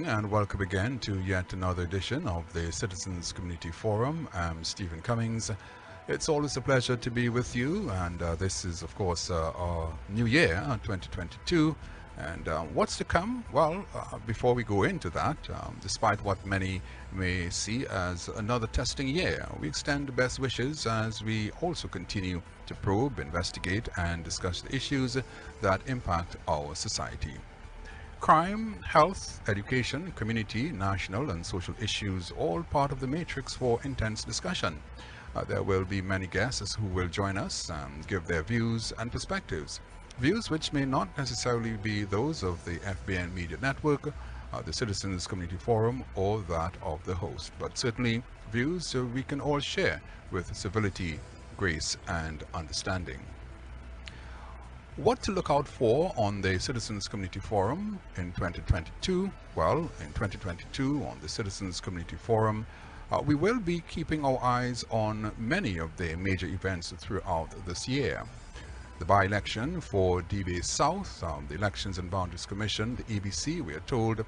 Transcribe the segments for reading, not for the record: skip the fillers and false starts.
evening and welcome again to yet another edition of the Citizens Community Forum. I'm Stephen Cummings. It's always a pleasure to be with you, and this is of course our new year, 2022. And what's to come? Well, before we go into that, despite what many may see as another testing year, we extend best wishes as we also continue to probe, investigate and discuss the issues that impact our society. Crime, health, education, community, national and social issues, all part of the matrix for intense discussion. There will be many guests who will join us and give their views and perspectives. Views which may not necessarily be those of the FBN Media Network, the Citizens Community Forum, or that of the host, but certainly views we can all share with civility, grace and understanding. What to look out for on the Citizens Community Forum in 2022? Well, in 2022 on the Citizens Community Forum, we will be keeping our eyes on many of the major events throughout this year. The by-election for DB South, the Elections and Boundaries Commission, the EBC, we are told,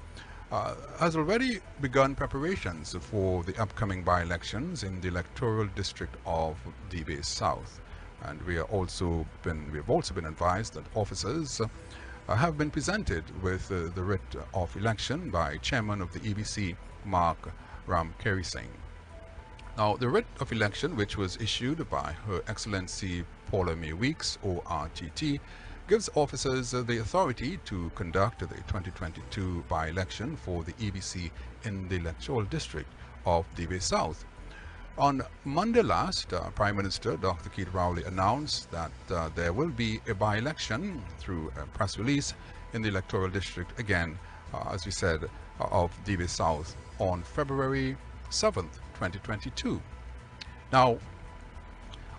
has already begun preparations for the upcoming by-elections in the electoral district of DB South. And we have also been advised that officers have been presented with the writ of election by Chairman of the EBC, Mark Ramkerry-Singh. Now, the writ of election, which was issued by Her Excellency Paula May Weeks, ORTT, gives officers the authority to conduct the 2022 by-election for the EBC in the electoral district of DB South. On Monday last, Prime Minister Dr. Keith Rowley announced that there will be a by-election through a press release in the electoral district again, as we said, of DB South on February 7th, 2022. Now,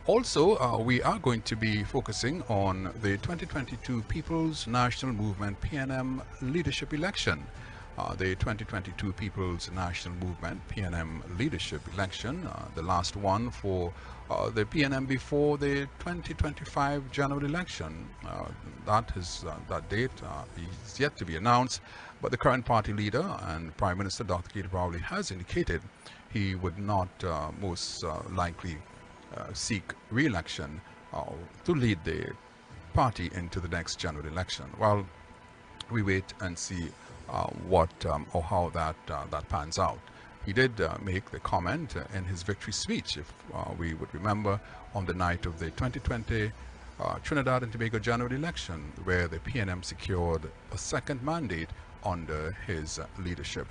also, we are going to be focusing on the 2022 People's National Movement PNM leadership election. The 2022 People's National Movement PNM leadership election, the last one for the PNM before the 2025 general election. That date is yet to be announced, but the current party leader and Prime Minister Dr. Keith Rowley has indicated he would not most likely seek re-election to lead the party into the next general election. Well, we wait and see what or how that pans out. He did make the comment in his victory speech, if we would remember, on the night of the 2020 Trinidad and Tobago general election, where the PNM secured a second mandate under his leadership.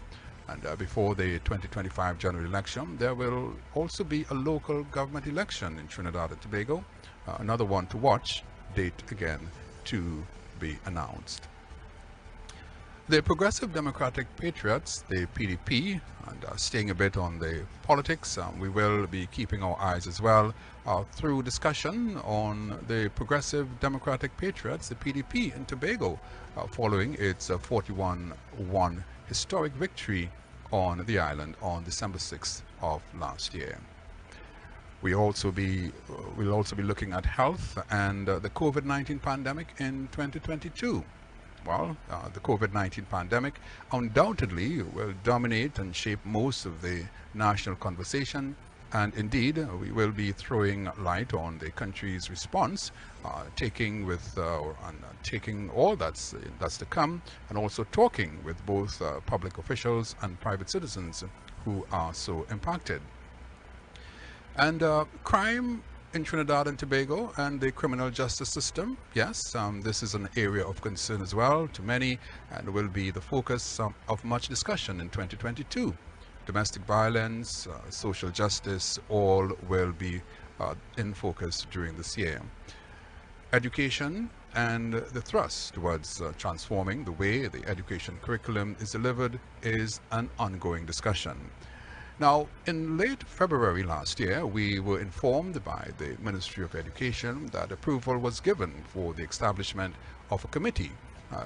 And before the 2025 general election, there will also be a local government election in Trinidad and Tobago, another one to watch, date again to be announced. The Progressive Democratic Patriots, the PDP, and staying a bit on the politics, we will be keeping our eyes as well through discussion on the Progressive Democratic Patriots, the PDP in Tobago, following its 41-1 historic victory on the island on December 6th of last year. We'll also be looking at health and the COVID-19 pandemic in 2022. Well, the COVID-19 pandemic undoubtedly will dominate and shape most of the national conversation, and indeed we will be throwing light on the country's response, taking all that's to come, and also talking with both public officials and private citizens who are so impacted. And crime in Trinidad and Tobago and the criminal justice system, yes, this is an area of concern as well to many and will be the focus of much discussion in 2022. Domestic violence, social justice, all will be in focus during this year. Education and the thrust towards transforming the way the education curriculum is delivered is an ongoing discussion. Now, in late February last year, we were informed by the Ministry of Education that approval was given for the establishment of a committee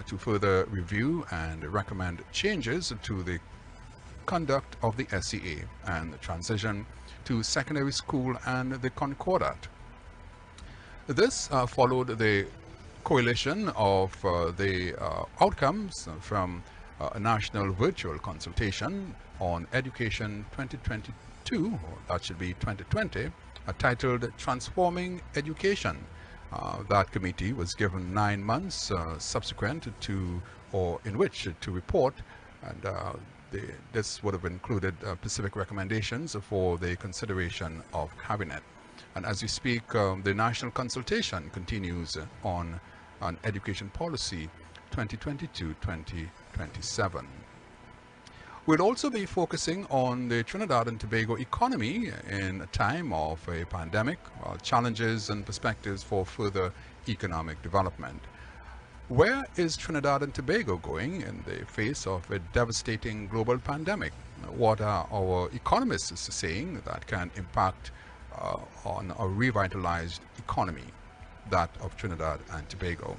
to further review and recommend changes to the conduct of the SEA and the transition to secondary school and the Concordat. This followed the coalition of the outcomes from a national virtual consultation on Education 2022, or that should be 2020, titled Transforming Education. That committee was given 9 months subsequent to, or in which to report, and this would have included specific recommendations for the consideration of Cabinet. And as we speak, the national consultation continues on education policy 2022-2027. We'll also be focusing on the Trinidad and Tobago economy in a time of a pandemic, challenges and perspectives for further economic development. Where is Trinidad and Tobago going in the face of a devastating global pandemic? What are our economists saying that can impact on a revitalized economy, that of Trinidad and Tobago?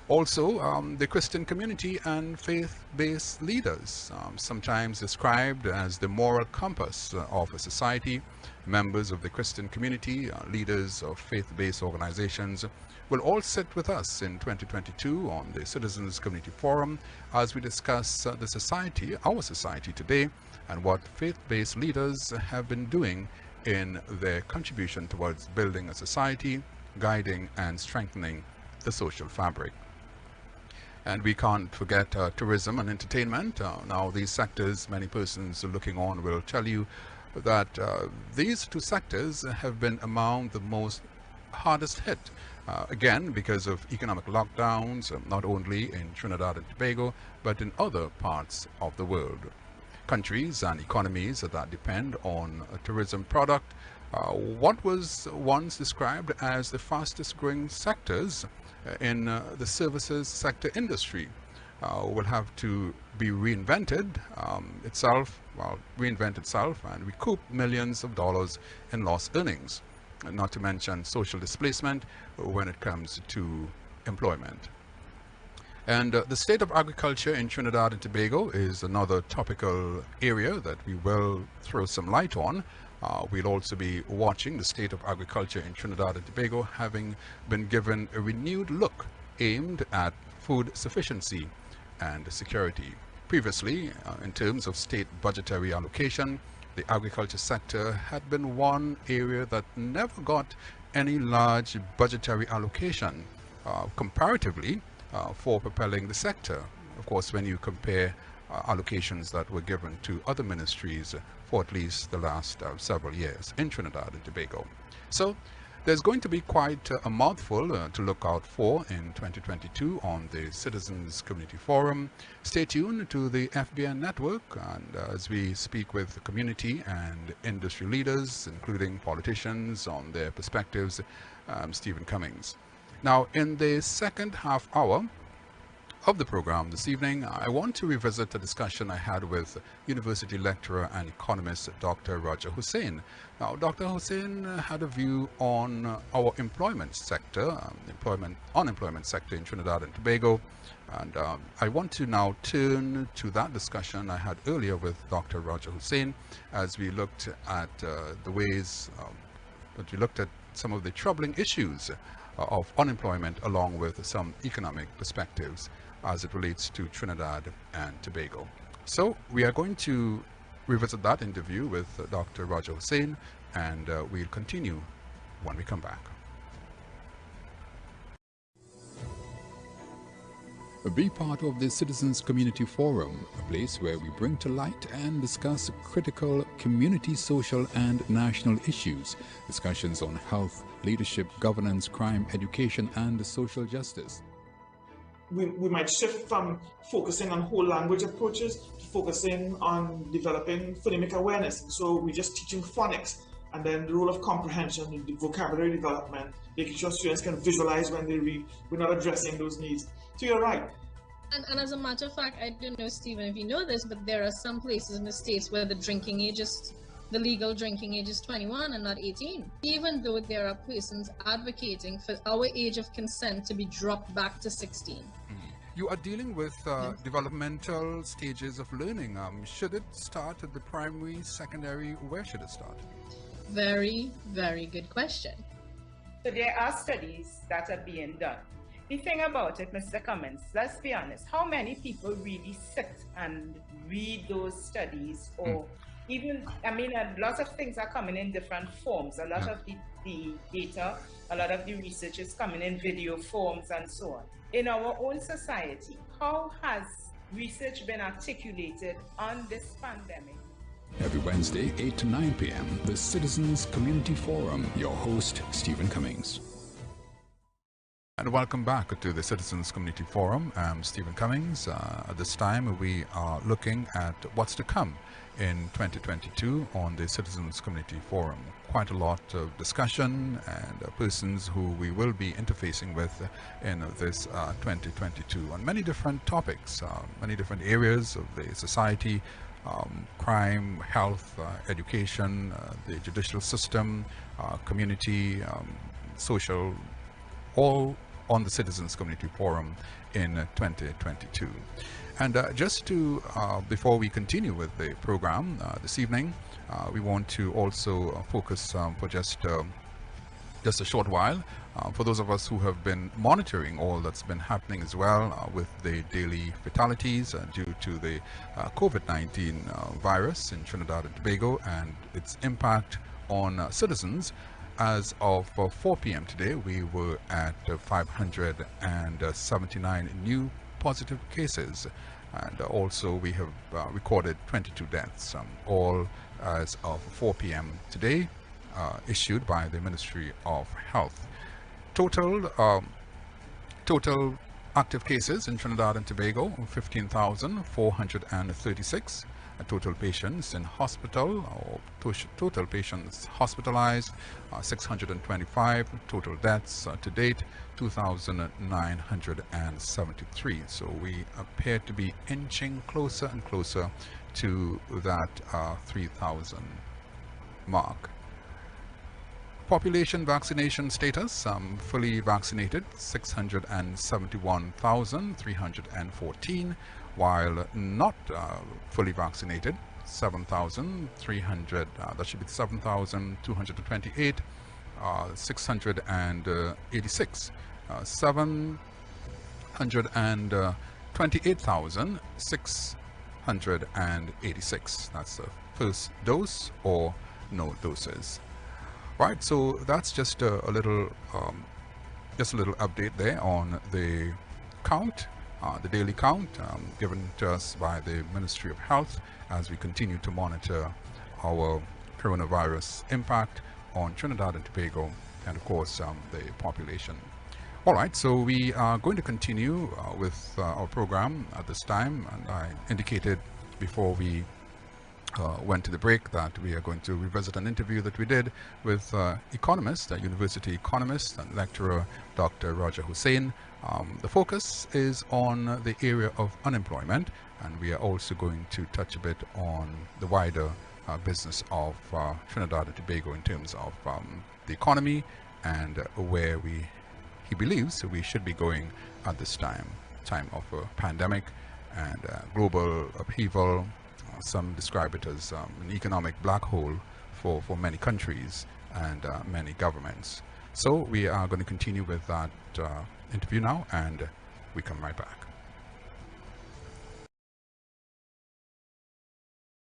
Also, the Christian community and faith-based leaders, sometimes described as the moral compass of a society. Members of the Christian community, leaders of faith-based organizations, will all sit with us in 2022 on the Citizens Community Forum as we discuss the society, our society today, and what faith-based leaders have been doing in their contribution towards building a society, guiding and strengthening the social fabric. And we can't forget tourism and entertainment. Now, these sectors, many persons looking on will tell you that these two sectors have been among the most hardest hit, again, because of economic lockdowns, not only in Trinidad and Tobago, but in other parts of the world. Countries and economies that depend on a tourism product, what was once described as the fastest growing sectors in the services sector industry will have to be reinvented itself and recoup millions of dollars in lost earnings, not to mention social displacement when it comes to employment. And the state of agriculture in Trinidad and Tobago is another topical area that we will throw some light on. We'll also be watching the state of agriculture in Trinidad and Tobago, having been given a renewed look aimed at food sufficiency and security. Previously, in terms of state budgetary allocation, the agriculture sector had been one area that never got any large budgetary allocation comparatively for propelling the sector. Of course, when you compare allocations that were given to other ministries for at least the last several years in Trinidad and Tobago. So there's going to be quite a mouthful to look out for in 2022 on the Citizens Community Forum. Stay tuned to the FBN network, and as we speak with community and industry leaders, including politicians, on their perspectives, Stephen Cummings. Now, in the second half hour of the program this evening, I want to revisit a discussion I had with university lecturer and economist Dr. Raja Hussain. Now, Dr. Hussain had a view on our employment sector, unemployment sector in Trinidad and Tobago, and I want to now turn to that discussion I had earlier with Dr. Raja Hussain as we looked at the ways that we looked at some of the troubling issues of unemployment, along with some economic perspectives as it relates to Trinidad and Tobago. So we are going to revisit that interview with Dr. Raja Hussain, and we'll continue when we come back. Be part of the Citizens Community Forum, a place where we bring to light and discuss critical community, social and national issues, discussions on health, leadership, governance, crime, education and social justice. We might shift from focusing on whole language approaches to focusing on developing phonemic awareness. So we're just teaching phonics, and then the role of comprehension, the vocabulary development, making sure students can visualize when they read. We're not addressing those needs. So you're right. And as a matter of fact, I don't know, Stephen, if you know this, but there are some places in the States where the legal drinking age is 21 and not 18, even though there are persons advocating for our age of consent to be dropped back to 16. You are dealing with developmental stages of learning. Should it start at the primary, secondary? Where should it start? Very, very good question. So there are studies that are being done. the thing about it, Mr. Cummings, let's be honest, how many people really sit and read those studies, or even, I mean, a lot of things are coming in different forms. A lot of the data, a lot of the research is coming in video forms and so on. In our own society, how has research been articulated on this pandemic? Every Wednesday, 8 to 9 p.m., the Citizens Community Forum. Your host, Stephen Cummings. And welcome back to the Citizens Community Forum. I'm Stephen Cummings. At this time, we are looking at what's to come in 2022 on the Citizens Community Forum. Quite a lot of discussion and persons who we will be interfacing with in this 2022 on many different topics, many different areas of the society, crime, health, education, the judicial system, community, social, all on the Citizens Community Forum in 2022. And just to, before we continue with the program this evening, we want to also focus for just a short while for those of us who have been monitoring all that's been happening as well with the daily fatalities due to the COVID-19 virus in Trinidad and Tobago and its impact on citizens. As of 4 p.m. today, we were at 579 new positive cases, and also we have recorded 22 deaths, all as of 4 p.m. today, issued by the Ministry of Health. Total active cases in Trinidad and Tobago, 15,436. Total patients in hospital, or total patients hospitalized, 625. Total deaths to date, 2,973. So we appear to be inching closer and closer to that 3,000 mark. Population vaccination status, fully vaccinated, 671,314. While not fully vaccinated, 7,300, that should be 7,228, 686, 728,686. That's the first dose or no doses. Right, so that's just a little update there on the count. The daily count given to us by the Ministry of Health as we continue to monitor our coronavirus impact on Trinidad and Tobago and of course the population. All right, so we are going to continue with our program at this time, and I indicated before we went to the break that we are going to revisit an interview that we did with economist, a university economist and lecturer, Dr. Roger Hussain. The focus is on the area of unemployment, and we are also going to touch a bit on the wider business of Trinidad and Tobago in terms of the economy and where he believes we should be going at this time of a pandemic and global upheaval. Some describe it as an economic black hole for many countries and many governments. So we are going to continue with that interview now, and we come right back.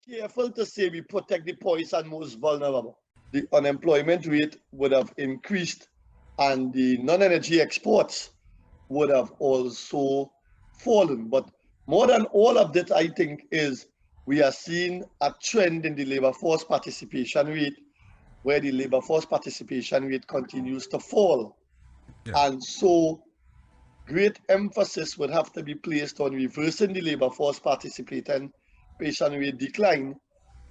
Careful to say we protect the poorest and most vulnerable. The unemployment rate would have increased and the non-energy exports would have also fallen. But more than all of that, I think, is we are seeing a trend in the labor force participation rate, where the labor force participation rate continues to fall. Yeah. And so great emphasis would have to be placed on reversing the labor force participation rate decline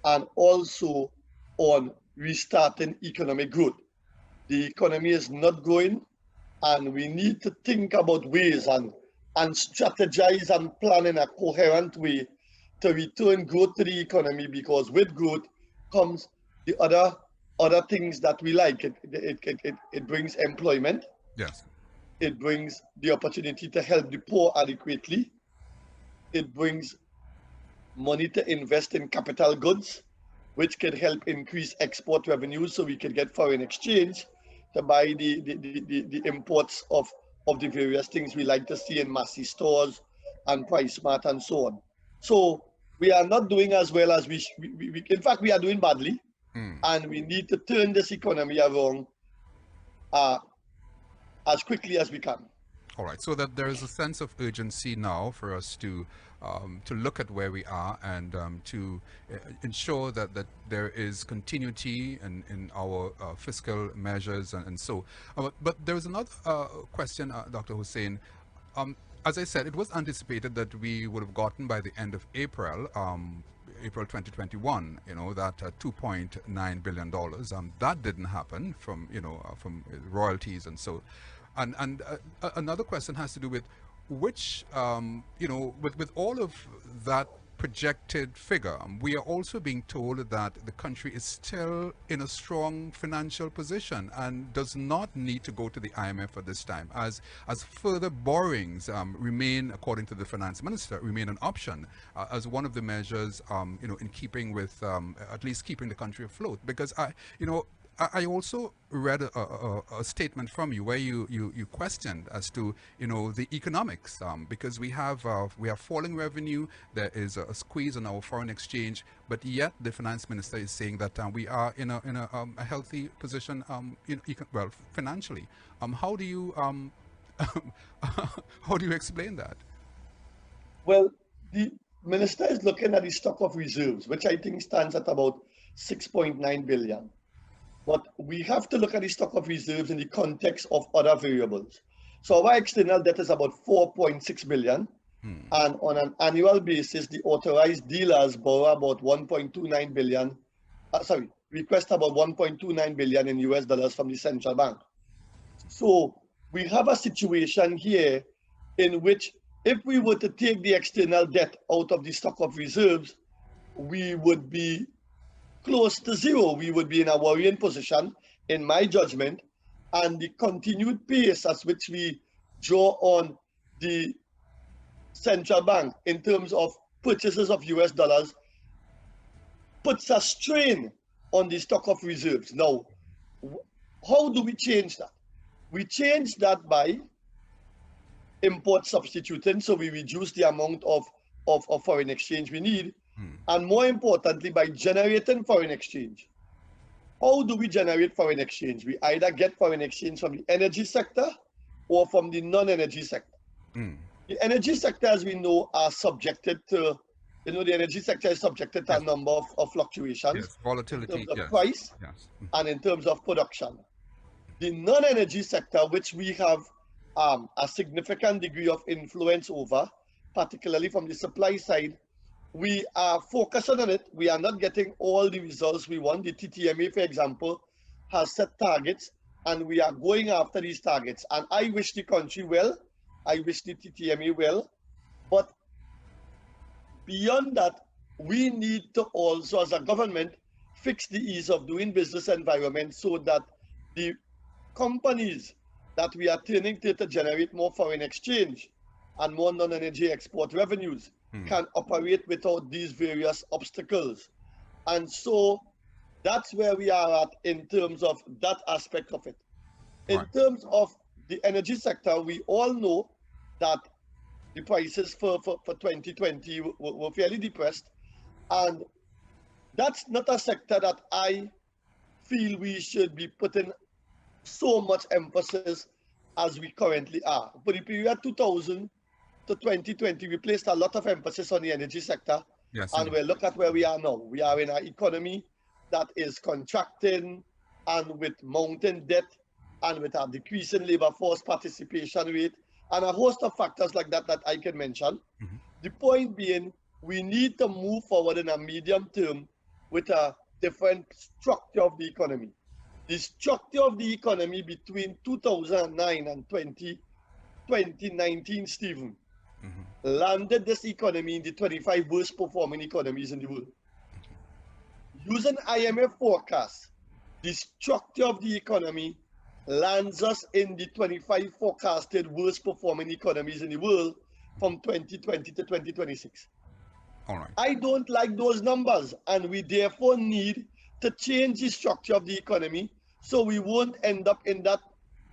and also on restarting economic growth. The economy is not growing, and we need to think about ways and strategize and plan in a coherent way to return growth to the economy, because with growth comes the other things that we like. It brings employment. Yes. It brings the opportunity to help the poor adequately. It brings money to invest in capital goods, which can help increase export revenues so we can get foreign exchange to buy the imports of of the various things we like to see in Massy stores and Price Mart and so on. So we are not doing as well as we in fact, we are doing badly, and we need to turn this economy around as quickly as we can. All right, so that there is a sense of urgency now for us to look at where we are and to ensure that there is continuity in our fiscal measures and so. But there is another question, Dr. Hussein. As I said, it was anticipated that we would have gotten by the end of April. April 2021, that $2.9 billion. That didn't happen from royalties and so. And another question has to do with which, with all of that projected figure, we are also being told that the country is still in a strong financial position and does not need to go to the IMF at this time, as further borrowings remain, according to the finance minister, remain an option as one of the measures, in keeping with at least keeping the country afloat. Because I also read a statement from you where you questioned as to the economics, because we have falling revenue, there is a squeeze on our foreign exchange, but yet the finance minister is saying that we are in a healthy position, well, financially. How do you how do you explain that? Well, the minister is looking at the stock of reserves, which I think stands at about 6.9 billion. But we have to look at the stock of reserves in the context of other variables. So our external debt is about 4.6 billion. And on an annual basis, the authorized dealers borrow about 1.29 billion, request about 1.29 billion in US dollars from the central bank. So we have a situation here in which if we were to take the external debt out of the stock of reserves, we would be close to zero. We would be in a worrying position, in my judgment, and the continued pace at which we draw on the central bank in terms of purchases of US dollars puts a strain on the stock of reserves. Now, how do we change that? We change that by import substituting, so we reduce the amount of foreign exchange we need, and more importantly, by generating foreign exchange. How do we generate foreign exchange? We either get foreign exchange from the energy sector or from the non-energy sector. The energy sector, as we know, are subjected to, the energy sector is subjected to a number of fluctuations. Yes, volatility, in terms of price and in terms of production. The non-energy sector, which we have a significant degree of influence over, particularly from the supply side, we are focusing on it. We are not getting all the results we want. The TTMA, for example, has set targets, and we are going after these targets. And I wish the country well. I wish the TTMA well. But beyond that, we need to also, as a government, fix the ease of doing business environment so that the companies that we are turning to generate more foreign exchange and more non-energy export revenues can operate without these various obstacles. And so that's where we are at in terms of that aspect of it. In terms of the energy sector, we all know that the prices for 2020 were fairly depressed. And that's not a sector that I feel we should be putting so much emphasis as we currently are. For the period 2000 to 2020, we placed a lot of emphasis on the energy sector. Yes, and we look at where we are now. We are in an economy that is contracting and with mounting debt and with a decreasing labor force participation rate and a host of factors like that that I can mention. The point being, we need to move forward in a medium term with a different structure of the economy. The structure of the economy between 2009 and 2019, Stephen, landed this economy in the 25 worst performing economies in the world. Using IMF forecasts, the structure of the economy lands us in the 25 forecasted worst performing economies in the world from 2020 to 2026. All right. I don't like those numbers, and we therefore need to change the structure of the economy so we won't end up in that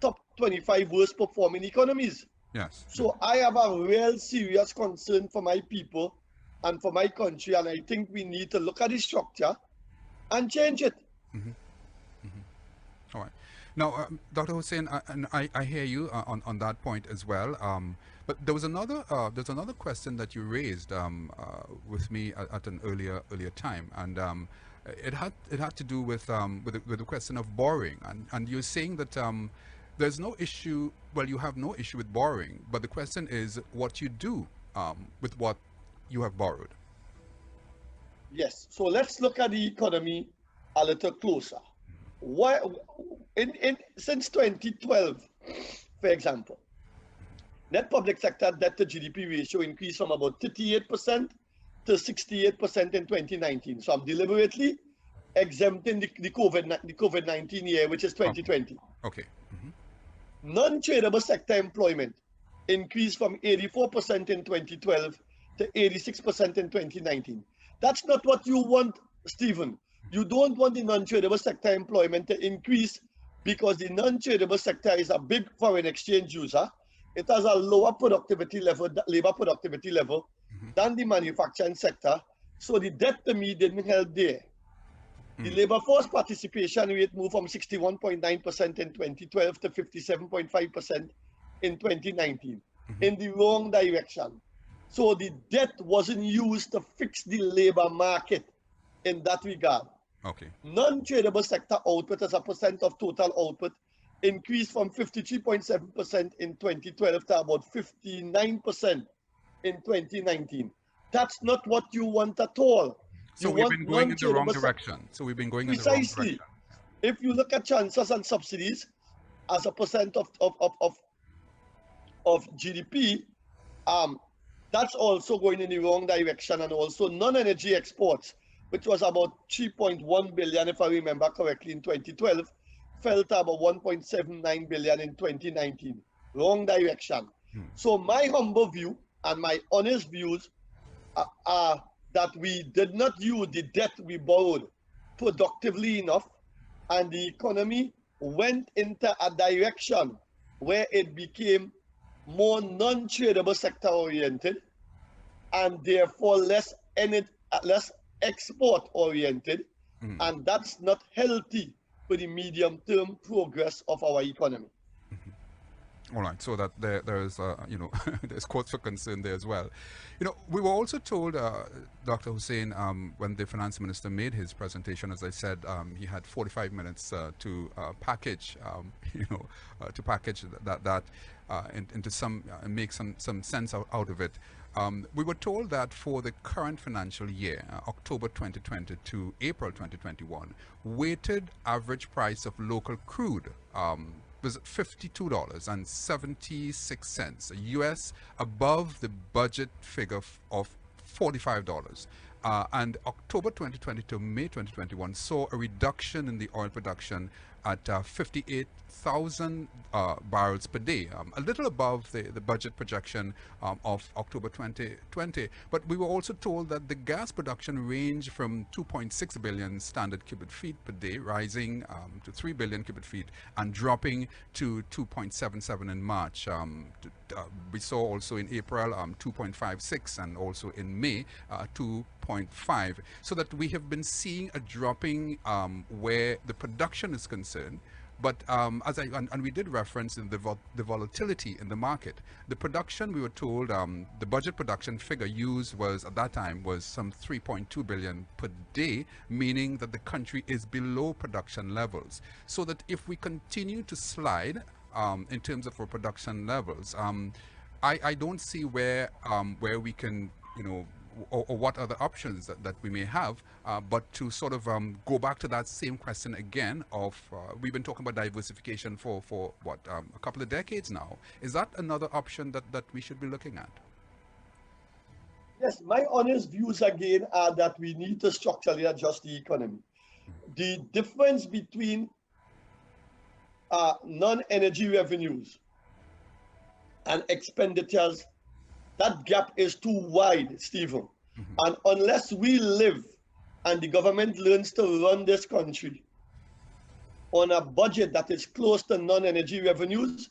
top 25 worst performing economies. Yes. So I have a real serious concern for my people and for my country, and I think we need to look at the structure and change it. All right. Now, Dr. Hussain, and I hear you on that point as well. But there's another question that you raised with me at an earlier time, and it had to do with the question of borrowing, and you're saying that there's no issue. Well, you have no issue with borrowing, but the question is what you do with what you have borrowed. Yes. So let's look at the economy a little closer. Why, since 2012, for example, net public sector debt to GDP ratio increased from about 38% to 68% in 2019. So I'm deliberately exempting the COVID-19 year, which is 2020. Okay. Non-tradable sector employment increased from 84% in 2012 to 86% in 2019. That's not what you want, Stephen. You don't want the non-tradable sector employment to increase because the non-tradable sector is a big foreign exchange user. It has a lower productivity level, labor productivity level than the manufacturing sector. So the debt to me didn't help there. The labor force participation rate moved from 61.9% in 2012 to 57.5% in 2019, in the wrong direction. So the debt wasn't used to fix the labor market in that regard. Okay. Non-tradable sector output as a percent of total output increased from 53.7% in 2012 to about 59% in 2019. That's not what you want at all. So we've been going in the wrong direction. So we've been going in the wrong direction. Precisely. If you look at transfers and subsidies as a percent of GDP, that's also going in the wrong direction. And also non-energy exports, which was about 3.1 billion, if I remember correctly, in 2012, fell to about 1.79 billion in 2019. Wrong direction. So my humble view and my honest views are that we did not use the debt we borrowed productively enough, and the economy went into a direction where it became more non-tradable sector oriented and therefore less export oriented, and that's not healthy for the medium term progress of our economy. All right, so that there is, there's cause for concern there as well. We were also told, Dr. Hussain, when the finance minister made his presentation, as I said, he had 45 minutes to package, to package that into some, make some sense out of it. We were told that for the current financial year, October 2020 to April 2021, weighted average price of local crude was $52.76 US, above the budget figure of $45. And October 2020 to May 2021 saw a reduction in the oil production at 58,000 barrels per day, a little above the budget projection of October 2020. But we were also told that the gas production ranged from 2.6 billion standard cubic feet per day, rising to 3 billion cubic feet and dropping to 2.77 in March. We saw also in April 2.56 and also in May 2.5, so that we have been seeing a dropping where the production is concerned. But as we did reference in the volatility in the market, the production, we were told the budget production figure used was at that time was some 3.2 billion per day, meaning that the country is below production levels. So that if we continue to slide in terms of our production levels, I don't see where we can, or what other options that we may have, but to sort of go back to that same question again of, we've been talking about diversification for what, a couple of decades now. Is that another option that we should be looking at? Yes, my honest views again are that we need to structurally adjust the economy. The difference between non-energy revenues and expenditures, that gap is too wide, Stephen. And unless we live and the government learns to run this country on a budget that is close to non-energy revenues,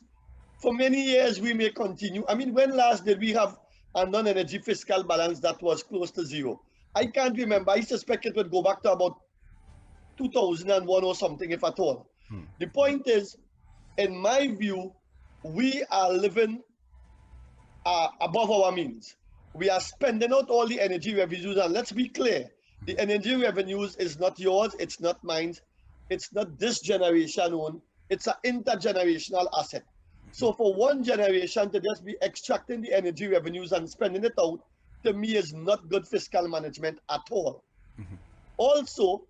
for many years we may continue. I mean, when last did we have a non-energy fiscal balance that was close to zero? I can't remember. I suspect it would go back to about 2001 or something, if at all. The point is, in my view, we are living above our means. We are spending out all the energy revenues, and let's be clear, the energy revenues is not yours, it's not mine, it's not this generation own, it's an intergenerational asset. So for one generation to just be extracting the energy revenues and spending it out, to me is not good fiscal management at all. Also,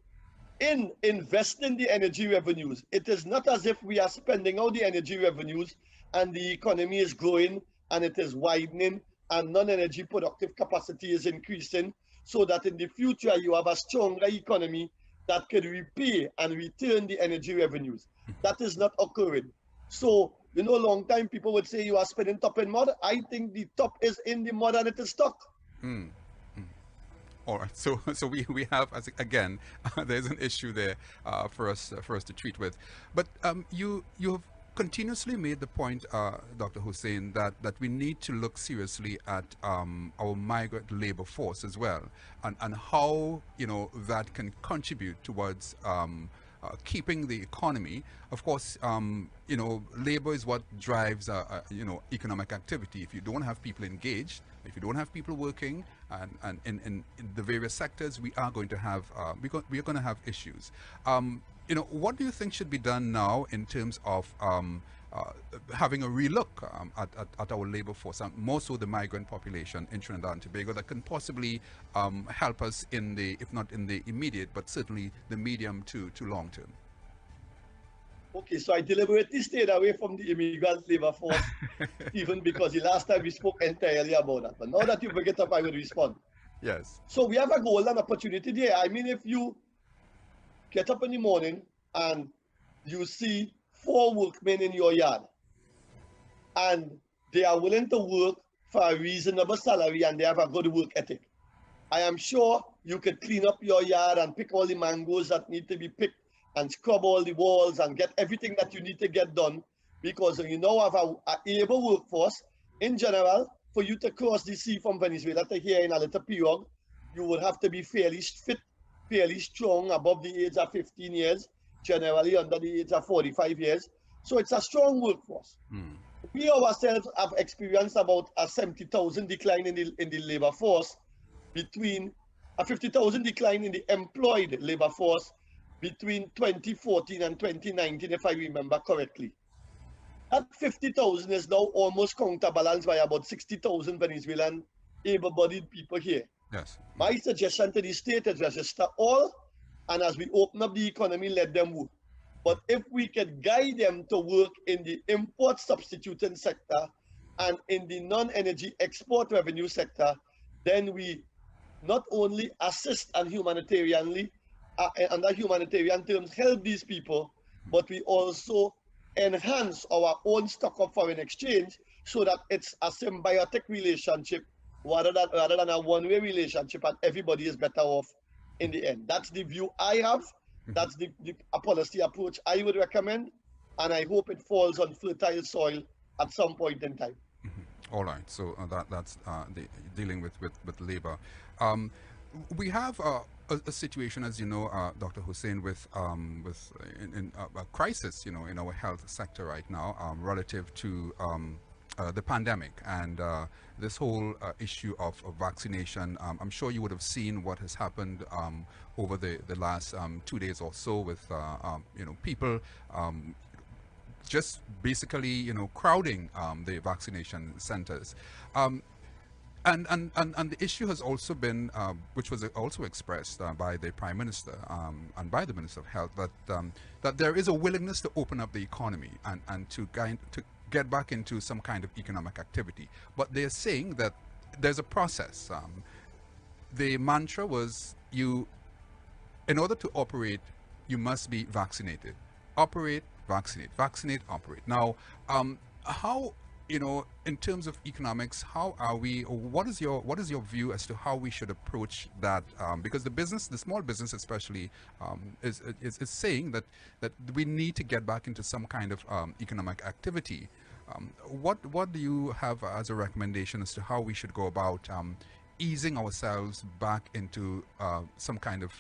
in investing the energy revenues, it is not as if we are spending out the energy revenues and the economy is growing and it is widening and non-energy productive capacity is increasing, so that in the future you have a stronger economy that could repay and return the energy revenues. That is not occurring. So, you know, long time people would say you are spending top in mud. I think the top is in the mud and it is stuck. All right, so we have, as again, there's an issue there for us to treat with, but you have continuously made the point, Dr. Hussein, that we need to look seriously at our migrant labor force as well, and how, you know, that can contribute towards keeping the economy. Of course, you know, labor is what drives you know, economic activity. If you don't have people engaged, if you don't have people working, and in the various sectors, we are going to have we are going to have issues. You know, what do you think should be done now in terms of having a relook at our labor force, and more so the migrant population in Trinidad and Tobago, that can possibly help us in the, if not in the immediate, but certainly the medium to long term? Okay, so I deliberately stayed away from the immigrant labor force, even because the last time we spoke entirely about that. But now that you bring it up, I will respond. Yes. So we have a golden opportunity there. I mean, if you get up in the morning and you see 4 workmen in your yard and they are willing to work for a reasonable salary and they have a good work ethic, I am sure you could clean up your yard and pick all the mangoes that need to be picked and scrub all the walls and get everything that you need to get done, because you now have a able workforce. In general, for you to cross the sea from Venezuela to here in a little period, you would have to be fairly fit, fairly strong, above the age of 15 years, generally under the age of 45 years. So it's a strong workforce. We ourselves have experienced about a 70,000 decline in the labor force, between a 50,000 decline in the employed labor force between 2014 and 2019, if I remember correctly. That 50,000 is now almost counterbalanced by about 60,000 Venezuelan able-bodied people here. Yes. My suggestion to the state is register all, and as we open up the economy, let them work. But if we could guide them to work in the import substituting sector and in the non-energy export revenue sector, then we not only assist and humanitarianly, under humanitarian terms, help these people, but we also enhance our own stock of foreign exchange so that it's a symbiotic relationship rather than a one-way relationship, and everybody is better off in the end. That's the view I have. That's the policy approach I would recommend, and I hope it falls on fertile soil at some point in time. All right, so that's dealing with labor. We have a situation, as you know, Dr. Hussein, with a crisis, you know, in our health sector right now, relative to the pandemic and this whole issue of vaccination. I'm sure you would have seen what has happened over the last 2 days or so with you know, people just basically, you know, crowding the vaccination centers. And the issue has also been, which was also expressed by the Prime Minister and by the Minister of Health, that there is a willingness to open up the economy and to get back into some kind of economic activity. But they're saying that there's a process. The mantra was, in order to operate, you must be vaccinated. Operate, vaccinate, vaccinate, operate. Now, how you know, in terms of economics, how are we, or what is your view as to how we should approach that? Because the business, the small business especially, is saying that we need to get back into some kind of economic activity. What do you have as a recommendation as to how we should go about easing ourselves back into some kind of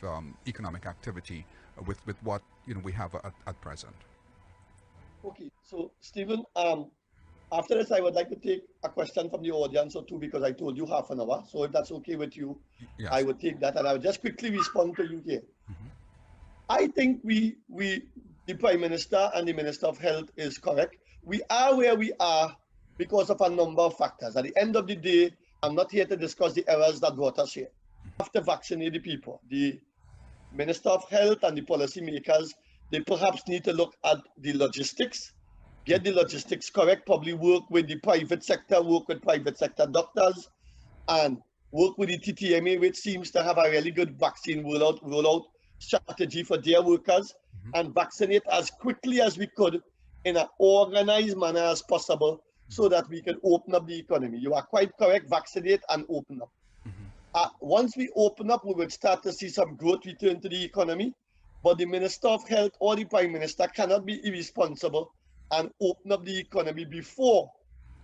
economic activity with what we have at present? Okay, so Stephen, after this, I would like to take a question from the audience or two because I told you half an hour. So if that's okay with you, I Yes. would take that and I would just quickly respond to you here. Mhm. I think the Prime Minister and the Minister of Health is correct. We are where we are because of a number of factors. At the end of the day, I'm not here to discuss the errors that brought us here. We have to vaccinate the people. The Minister of Health and the policymakers, they perhaps need to look at the logistics, get the logistics correct, probably work with the private sector, work with private sector doctors, and work with the TTMA, which seems to have a really good vaccine rollout strategy for their workers, and vaccinate as quickly as we could in an organized manner as possible so that we can open up the economy. You are quite correct, vaccinate and open up. Once we open up, we will start to see some growth return to the economy. But the Minister of Health or the Prime Minister cannot be irresponsible and open up the economy before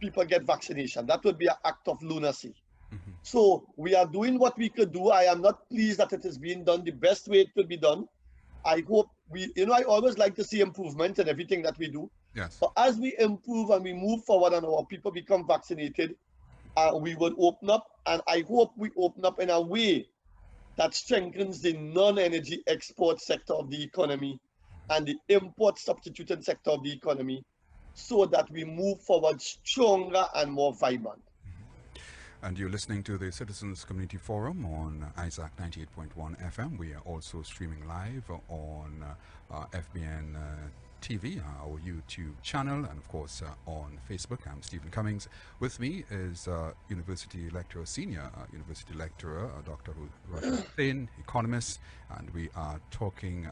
people get vaccination. That would be an act of lunacy. So we are doing what we could do. I am not pleased that it is being done the best way it could be done. I hope I always like to see improvement in everything that we do. Yes. But as we improve and we move forward and our people become vaccinated, we will open up, and I hope we open up in a way that strengthens the non-energy export sector of the economy and the import substituting sector of the economy so that we move forward stronger and more vibrant. And you're listening to the Citizens Community Forum on Isaac 98.1 FM. We are also streaming live on FBN TV, our YouTube channel, and of course on Facebook. I'm Stephen Cummings. With me is University Lecturer, Senior University Lecturer, Dr. Rashid Hussain, economist, and we are talking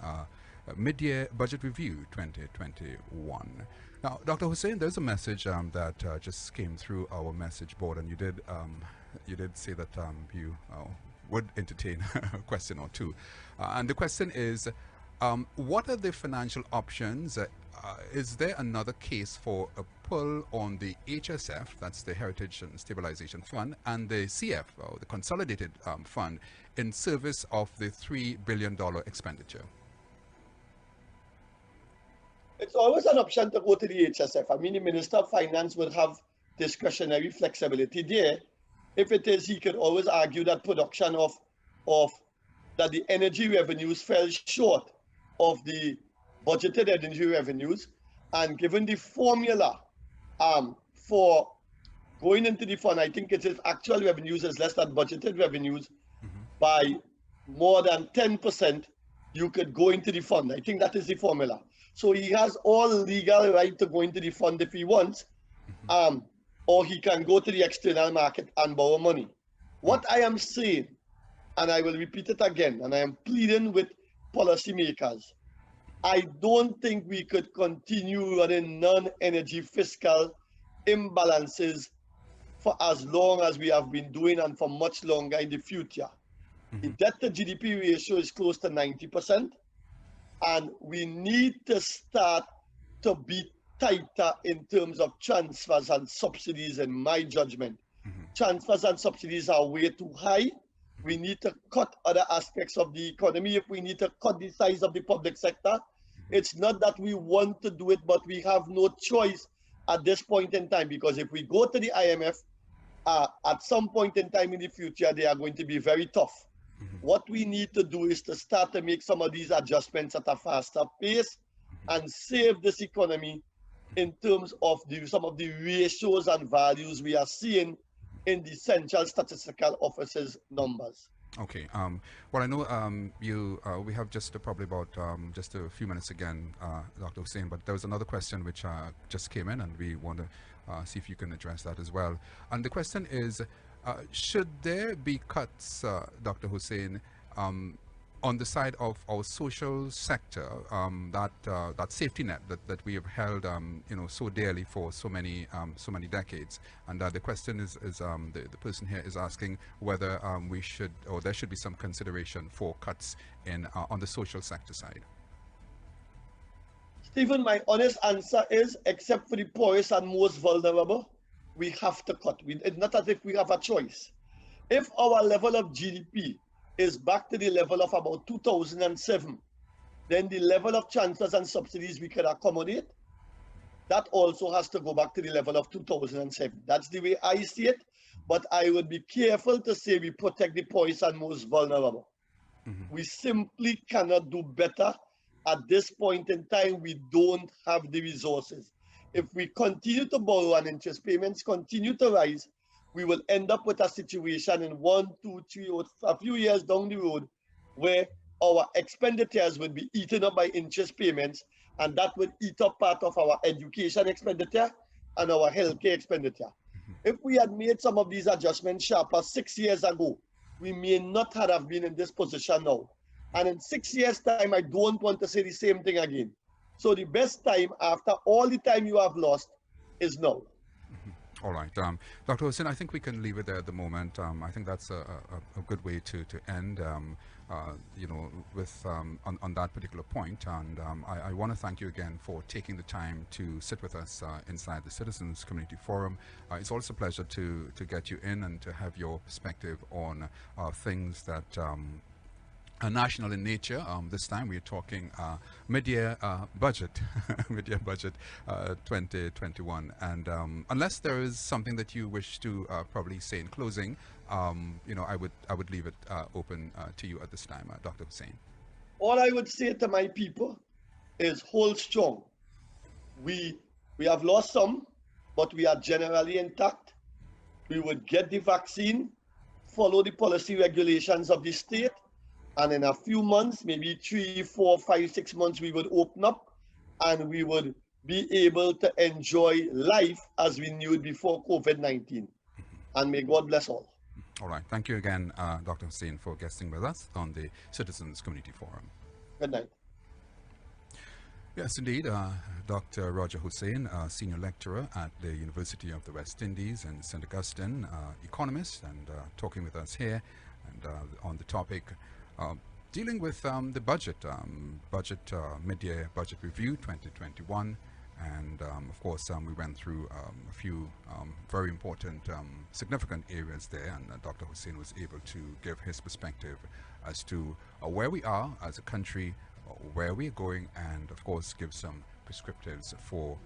mid-year budget review 2021. Now, Dr. Hussain, there's a message that just came through our message board, and you did say that you would entertain a question or two. And the question is, what are the financial options? Is there another case for a pull on the HSF, that's the Heritage and Stabilization Fund, and the CF, or the Consolidated Fund, in service of the $3 billion expenditure? It's always an option to go to the HSF. I mean, the Minister of Finance will have discretionary flexibility there. If it is, he could always argue that production of that the energy revenues fell short of the budgeted energy revenues, and given the formula for going into the fund, I think it is actual revenues is less than budgeted revenues by more than 10%, you could go into the fund. I think that is the formula. So he has all legal right to go into the fund if he wants, or he can go to the external market and borrow money. What I am saying, and I will repeat it again, and I am pleading with policymakers, I don't think we could continue running non-energy fiscal imbalances for as long as we have been doing and for much longer in the future. The debt to GDP ratio is close to 90%, and we need to start to be tighter in terms of transfers and subsidies, in my judgment. Transfers and subsidies are way too high. We need to cut other aspects of the economy. If we need to cut the size of the public sector, it's not that we want to do it, but we have no choice at this point in time, because if we go to the IMF, at some point in time in the future, they are going to be very tough. What we need to do is to start to make some of these adjustments at a faster pace and save this economy in terms of some of the ratios and values we are seeing in the Central Statistical Office's numbers. Okay. Well, I know we have just probably about just a few minutes again, Dr. Hussain, but there was another question which just came in, and we want to see if you can address that as well. And the question is, should there be cuts, Dr. Hussain, on the side of our social sector, that safety net that we have held, so dearly for so many decades, and the question is the person here is asking whether we should, or there should be some consideration for cuts in on the social sector side. Stephen, my honest answer is, except for the poorest and most vulnerable, we have to cut. It's not as if we have a choice. If our level of GDP is back to the level of about 2007, then the level of transfers and subsidies we can accommodate, that also has to go back to the level of 2007. That's the way I see it, but I would be careful to say we protect the poorest and most vulnerable. We simply cannot do better. At this point in time, we don't have the resources. If we continue to borrow and interest payments continue to rise, we will end up with a situation in 1, 2, 3, or a few years down the road where our expenditures would be eaten up by interest payments, and that would eat up part of our education expenditure and our healthcare expenditure. If we had made some of these adjustments sharper 6 years ago, we may not have been in this position now. And in 6 years' time, I don't want to say the same thing again. So the best time, after all the time you have lost, is now. All right, Dr. Hussain, I think we can leave it there at the moment. I think that's a good way to end, with on that particular point. And I want to thank you again for taking the time to sit with us inside the Citizens Community Forum. It's also a pleasure to get you in and to have your perspective on things that are national in nature. This time we're talking mid-year budget, mid-year budget 2021. And unless there is something that you wish to probably say in closing, I would leave it open to you at this time, Dr. Hussain. All I would say to my people is hold strong. We have lost some, but we are generally intact. We would get the vaccine, follow the policy regulations of the state, and in a few months, maybe 3, 4, 5, 6 months, we would open up and we would be able to enjoy life as we knew it before COVID-19. And may God bless all. All right. Thank you again, Dr. Hussain, for guesting with us on the Citizens Community Forum. Good night. Yes, indeed. Dr. Roger Hussain, senior lecturer at the University of the West Indies in St. Augustine, economist, and talking with us here and on the topic dealing with the budget, mid-year budget review 2021. And of course, we went through a few very important, significant areas there, and Dr. Hussain was able to give his perspective as to where we are as a country, where we're going, and of course give some prescriptives for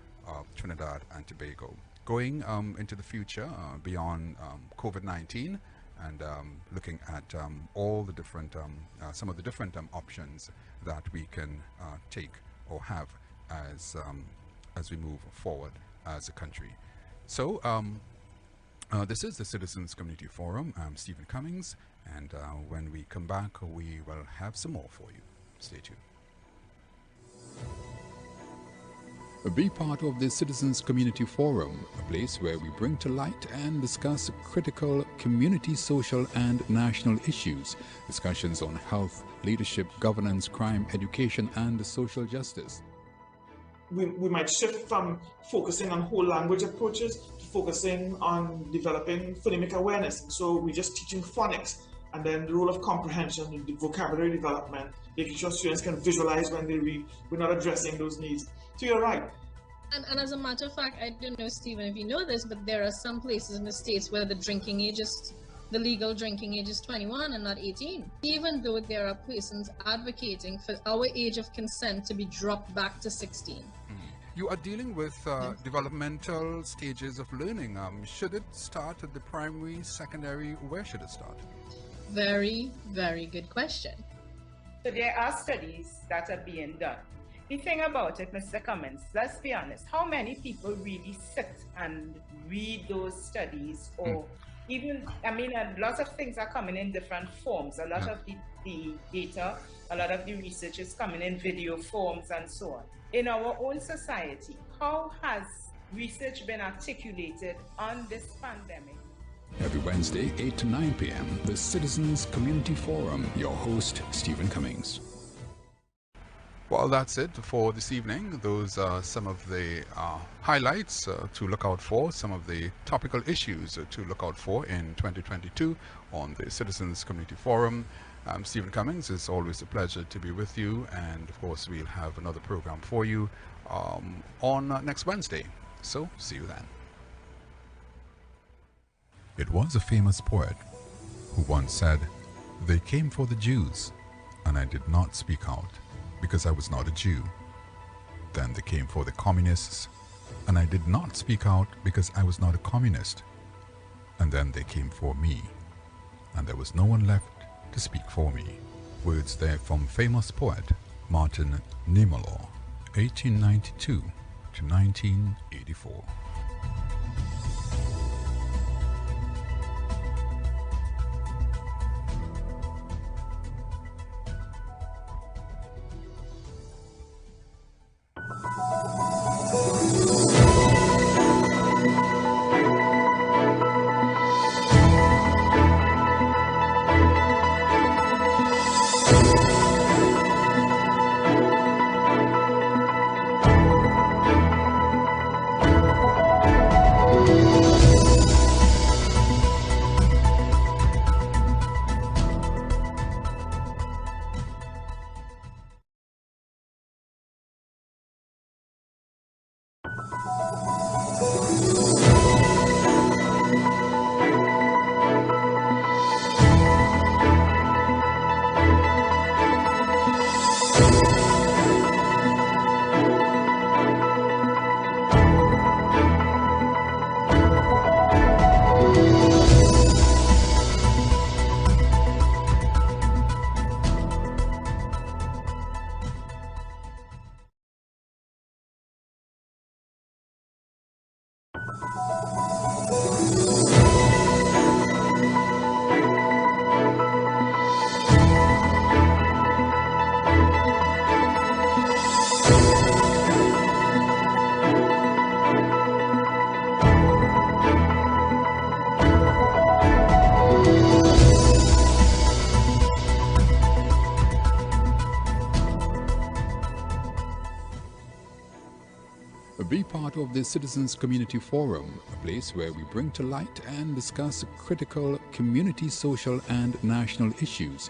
Trinidad and Tobago. Going into the future, beyond COVID-19, and looking at all the different, some of the different options that we can take or have as we move forward as a country. So this is the Citizens Community Forum. I'm Stephen Cummings, and when we come back, we will have some more for you. Stay tuned. Be part of the Citizens Community Forum, a place where we bring to light and discuss critical community, social and national issues, discussions on health, leadership, governance, crime, education and social justice. We might shift from focusing on whole language approaches to focusing on developing phonemic awareness. So we're just teaching phonics, and then the role of comprehension, the vocabulary development, making sure students can visualize when they read. We're not addressing those needs. So you're right. And as a matter of fact, I don't know, Stephen, if you know this, but there are some places in the States where the legal drinking age is 21 and not 18, even though there are persons advocating for our age of consent to be dropped back to 16. You are dealing with developmental stages of learning. Should it start at the primary, secondary? Where should it start? Very, very good question. So there are studies that are being done. The thing about it, Mr. Cummings, let's be honest, how many people really sit and read those studies, or even, a lot of things are coming in different forms. A lot of the data, a lot of the research is coming in video forms and so on. In our own society, how has research been articulated on this pandemic Every Wednesday, 8 to 9 p.m., the Citizens Community Forum. Your host, Stephen Cummings. Well, that's it for this evening. Those are some of the highlights to look out for, some of the topical issues to look out for in 2022 on the Citizens Community Forum. I'm Stephen Cummings. It's always a pleasure to be with you, and of course we'll have another program for you on next Wednesday. So see you then. It was a famous poet who once said, "They came for the Jews, and I did not speak out, because I was not a Jew. Then they came for the communists, and I did not speak out because I was not a communist. And then they came for me, and there was no one left to speak for me." Words there from famous poet Martin Niemöller, 1892 to 1984. Be part of the Citizens Community Forum, a place where we bring to light and discuss critical community, social and national issues.